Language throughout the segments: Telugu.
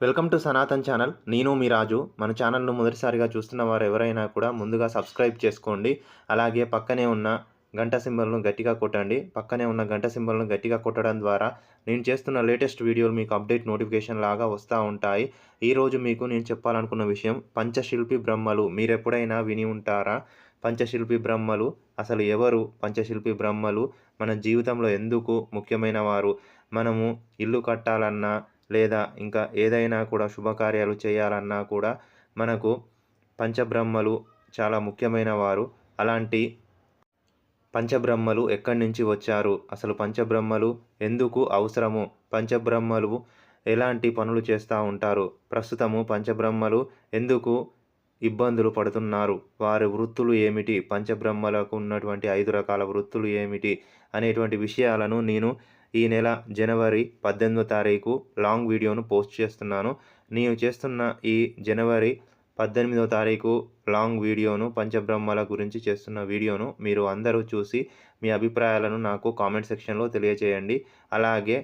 Welcome to Sanatan channel. నేను మీ రాజు. మన ఛానల్‌ను మొదటిసారిగా చూస్తున్న వారు ఎవరైనా కూడా ముందుగా సబ్స్క్రైబ్ చేసుకోండి. అలాగే పక్కనే ఉన్న గంట సింబల్‌ను గట్టిగా కొట్టండి. పక్కనే ఉన్న గంట సింబల్‌ను గట్టిగా కొట్టడం ద్వారా నేను చేస్తున్న లేటెస్ట్ వీడియోలు మీకు అప్డేట్ నోటిఫికేషన్ లాగా వస్తా ఉంటాయి. ఈరోజు మీకు నేను చెప్పాలనుకున్న విషయం పంచశిల్పి బ్రహ్మలు. మీరెప్పుడైనా విని ఉంటారా? పంచశిల్పి బ్రహ్మలు అసలు ఎవరు? పంచశిల్పి బ్రహ్మలు మన జీవితంలో ఎందుకు ముఖ్యమైన వారు? మనము ఇల్లు కట్టాలన్నా లేదా ఇంకా ఏదైనా కూడా శుభకార్యాలు చేయాలన్నా కూడా మనకు పంచబ్రహ్మలు చాలా ముఖ్యమైన వారు. అలాంటి పంచబ్రహ్మలు ఎక్కడి నుంచి వచ్చారు? అసలు పంచబ్రహ్మలు ఎందుకు అవసరము? పంచబ్రహ్మలు ఎలాంటి పనులు చేస్తూ ఉంటారు? ప్రస్తుతము పంచబ్రహ్మలు ఎందుకు ఇబ్బందులు పడుతున్నారు? వారి వృత్తులు ఏమిటి? పంచబ్రహ్మలకు ఉన్నటువంటి 5 రకాల వృత్తులు ఏమిటి? అనేటువంటి విషయాలను నేను ఈ నెల జనవరి 18వ తారీఖు లాంగ్ వీడియోను పోస్ట్ చేస్తున్నాను. నేను చేస్తున్న ఈ జనవరి 18వ తారీఖు లాంగ్ వీడియోను పంచబ్రహ్మల గురించి చేస్తున్న వీడియోను మీరు అందరూ చూసి మీ అభిప్రాయాలను నాకు కామెంట్ సెక్షన్‌లో తెలియజేయండి. అలాగే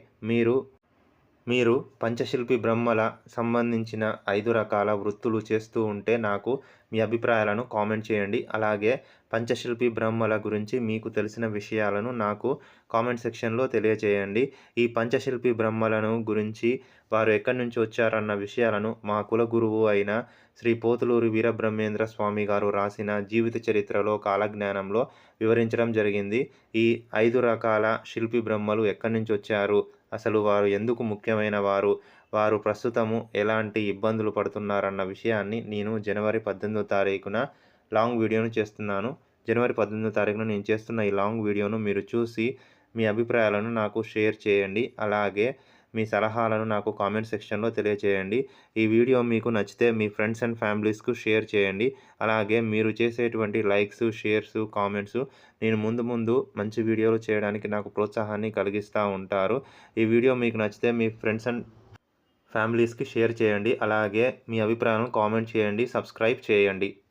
మీరు పంచశిల్పి బ్రహ్మల సంబంధించిన 5 రకాల వృత్తులు చేస్తూ ఉంటే నాకు మీ అభిప్రాయాలను కామెంట్ చేయండి. అలాగే పంచశిల్పి బ్రహ్మల గురించి మీకు తెలిసిన విషయాలను నాకు కామెంట్ సెక్షన్‌లో తెలియజేయండి. ఈ పంచశిల్పి బ్రహ్మలను గురించి వారు ఎక్కడి నుంచి వచ్చారన్న విషయాలను మా కులగురువు అయిన శ్రీ పోతులూరి వీరబ్రహ్మేంద్ర స్వామి గారు రాసిన జీవిత చరిత్రలో కాలజ్ఞానంలో వివరించడం జరిగింది. ఈ 5 రకాల శిల్పి బ్రహ్మలు ఎక్కడి నుంచి వచ్చారు? అసలు వారు ఎందుకు ముఖ్యమైన వారు? వారు ప్రస్తుతము ఎలాంటి ఇబ్బందులు పడుతున్నారన్న విషయాన్ని నేను జనవరి 18వ తారీఖున లాంగ్ వీడియోను చేస్తున్నాను. జనవరి 18వ తారీఖున నేను చేస్తున్న ఈ లాంగ్ వీడియోను మీరు చూసి మీ అభిప్రాయాలను నాకు షేర్ చేయండి. అలాగే మీ సలహాలను నాకు కామెంట్ సెక్షన్‌లో తెలియజేయండి. ఈ వీడియో మీకు నచ్చితే మీ ఫ్రెండ్స్ అండ్ ఫ్యామిలీస్‌కు షేర్ చేయండి. అలాగే మీరు చేసేటువంటి లైక్స్, షేర్స్, కామెంట్స్ నేను ముందు ముందు మంచి వీడియోలు చేయడానికి నాకు ప్రోత్సాహాన్ని కలిగిస్తూ ఉంటారు. ఈ వీడియో మీకు నచ్చితే మీ ఫ్రెండ్స్ అండ్ ఫ్యామిలీస్‌కి షేర్ చేయండి. అలాగే మీ అభిప్రాయాలను కామెంట్ చేయండి. సబ్స్క్రైబ్ చేయండి.